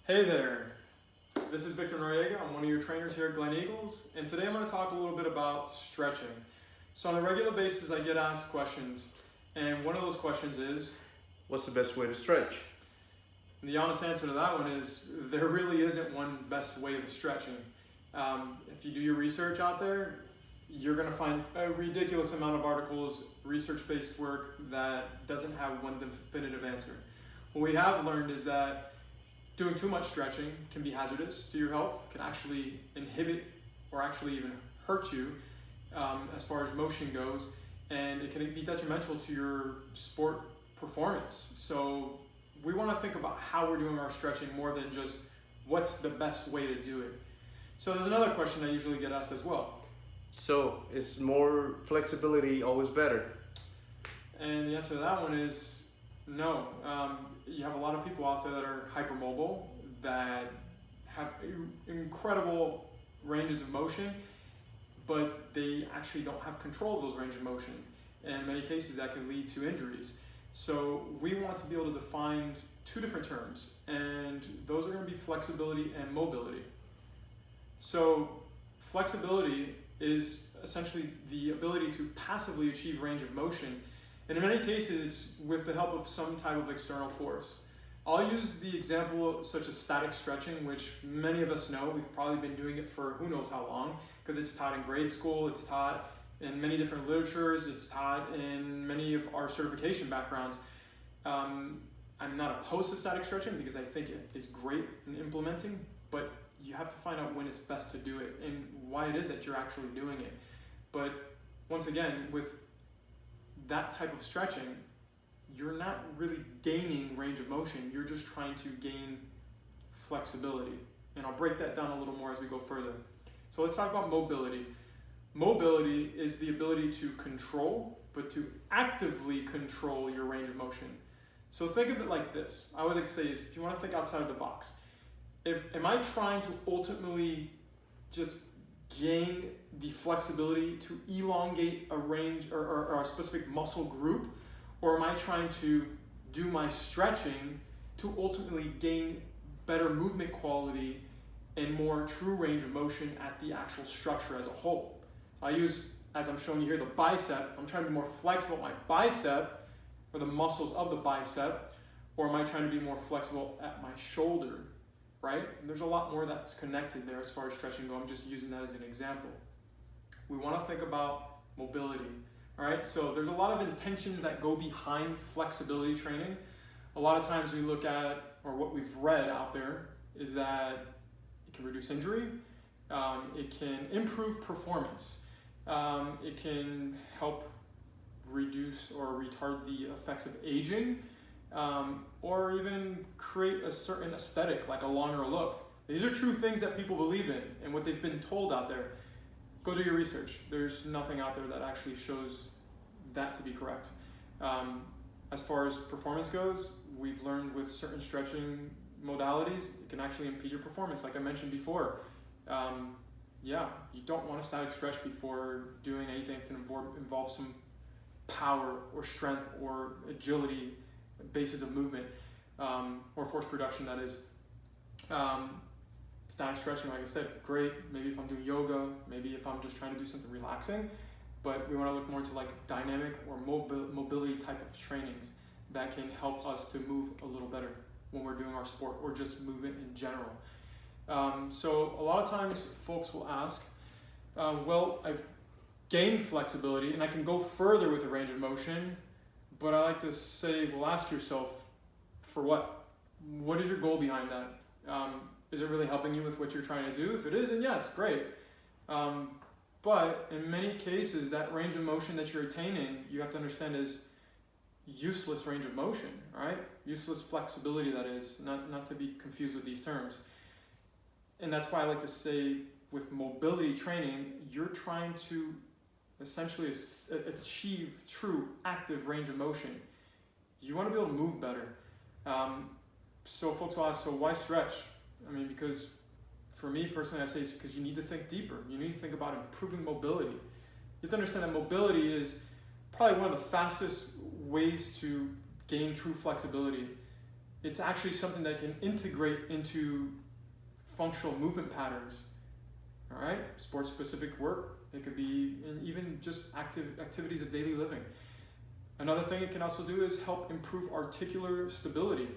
Hey there, this is Victor Noriega. I'm one of your trainers here at Gleneagles, and today I'm going to talk a little bit about stretching. So on a regular basis, I get asked questions, and one of those questions is, What's the best way to stretch? and the honest answer to that one is, there really isn't one best way of stretching. If you do your research out there, you're going to find a ridiculous amount of articles, research-based work that doesn't have one definitive answer. What we have learned is that doing too much stretching can be hazardous to your health, can actually inhibit or actually even hurt you as far as motion goes, and it can be detrimental to your sport performance. So we want to think about how we're doing our stretching more than just what's the best way to do it. So there's another question I usually get asked as well. So, is more flexibility always better? And the answer to that one is no. You have a lot of people out there that are hypermobile, that have incredible ranges of motion, but they actually don't have control of those ranges of motion. And in many cases, that can lead to injuries. So we want to be able to define two different terms, and those are going to be flexibility and mobility. So flexibility is essentially the ability to passively achieve range of motion. And in many cases, it's with the help of some type of external force. I'll use the example such as static stretching, which many of us know. We've probably been doing it for who knows how long, because it's taught in grade school, it's taught in many different literatures, it's taught in many of our certification backgrounds. I'm not opposed to static stretching because I think it is great in implementing, but you have to find out when it's best to do it and why it is that you're actually doing it. But once again, with that type of stretching, you're not really gaining range of motion, you're just trying to gain flexibility. And I'll break that down a little more as we go further. So let's talk about mobility. Mobility is the ability to control, but to actively control your range of motion. So think of it like this. I always like to say is, if you want to think outside of the box, am I trying to ultimately just gain the flexibility to elongate a range or a specific muscle group, or am I trying to do my stretching to ultimately gain better movement quality and more true range of motion at the actual structure as a whole? So I use, as I'm showing you here, the bicep. I'm trying to be more flexible at my bicep or the muscles of the bicep, or am I trying to be more flexible at my shoulder? Right? And there's a lot more that's connected there as far as stretching go. I'm just using that as an example. We want to think about mobility. All right? So there's a lot of intentions that go behind flexibility training. A lot of times we look at, or what we've read out there, is that it can reduce injury, it can improve performance, it can help reduce or retard the effects of aging, or even create a certain aesthetic, like a longer look. These are true things that people believe in and what they've been told out there. Go do your research. There's nothing out there that actually shows that to be correct. As far as performance goes, we've learned with certain stretching modalities, it can actually impede your performance. Like I mentioned before, you don't want to static stretch before doing anything that can involve some power or strength or agility, basis of movement, or force production, that is. Static stretching, like I said, great. Maybe if I'm doing yoga, maybe if I'm just trying to do something relaxing, but we want to look more to like dynamic or mobility type of trainings that can help us to move a little better when we're doing our sport or just movement in general. So a lot of times folks will ask, well, I've gained flexibility and I can go further with the range of motion, but I like to say, well, ask yourself, for what? What is your goal behind that? Is it really helping you with what you're trying to do? If it is, then yes, great. But in many cases, that range of motion that you're attaining, you have to understand is useless range of motion, right? Useless flexibility, that is, not to be confused with these terms. And that's why I like to say with mobility training, you're trying to essentially achieve true active range of motion. You want to be able to move better. So folks will ask, so why stretch? I mean, because for me personally, I say it's because you need to think deeper. You need to think about improving mobility. You have to understand that mobility is probably one of the fastest ways to gain true flexibility. it's actually something that can integrate into functional movement patterns. All right, sports-specific work. It could be in even just activities of daily living. Another thing it can also do is help improve articular stability.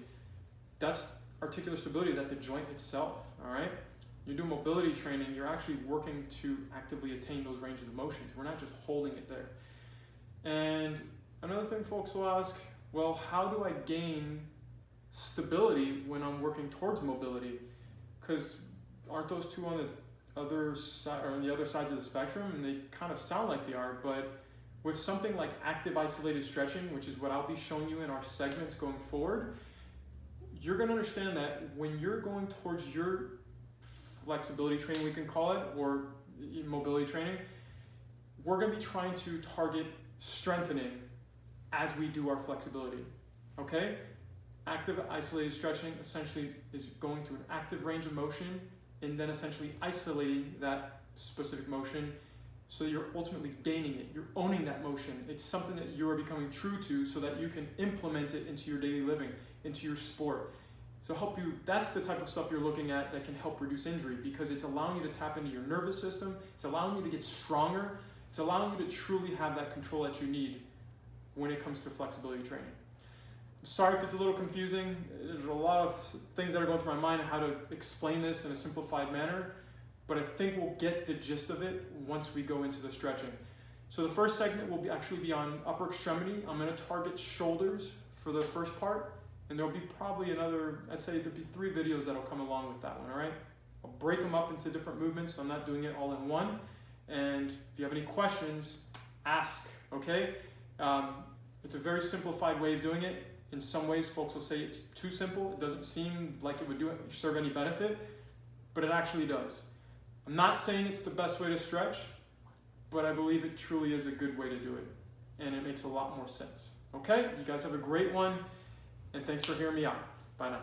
Articular stability is at the joint itself. All right, you do mobility training, you're actually working to actively attain those ranges of motions. We're not just holding it there. And another thing folks will ask, well, how do I gain stability when I'm working towards mobility? Because aren't those two on the other side, or on the other sides of the spectrum? And they kind of sound like they are, but with something like active isolated stretching, which is what I'll be showing you in our segments going forward, you're going to understand that when you're going towards your flexibility training, we can call it, or mobility training, we're going to be trying to target strengthening as we do our flexibility. Okay? Active isolated stretching essentially is going to an active range of motion and then essentially isolating that specific motion so that you're ultimately gaining it. You're owning that motion. It's something that you are becoming true to so that you can implement it into your daily living, into your sport. So help you, that's the type of stuff you're looking at that can help reduce injury, because it's allowing you to tap into your nervous system, it's allowing you to get stronger, it's allowing you to truly have that control that you need when it comes to flexibility training. Sorry if it's a little confusing. There's a lot of things that are going through my mind on how to explain this in a simplified manner, but I think we'll get the gist of it once we go into the stretching. So the first segment will actually be on upper extremity. I'm going to target shoulders for the first part, and there'll be probably another, I'd say there'll be 3 videos that'll come along with that one, all right? I'll break them up into different movements, so I'm not doing it all in one. And if you have any questions, ask, okay? It's a very simplified way of doing it. In some ways, folks will say it's too simple. It doesn't seem like it would serve any benefit, but it actually does. I'm not saying it's the best way to stretch, but I believe it truly is a good way to do it, and it makes a lot more sense. Okay? You guys have a great one, and thanks for hearing me out. Bye now.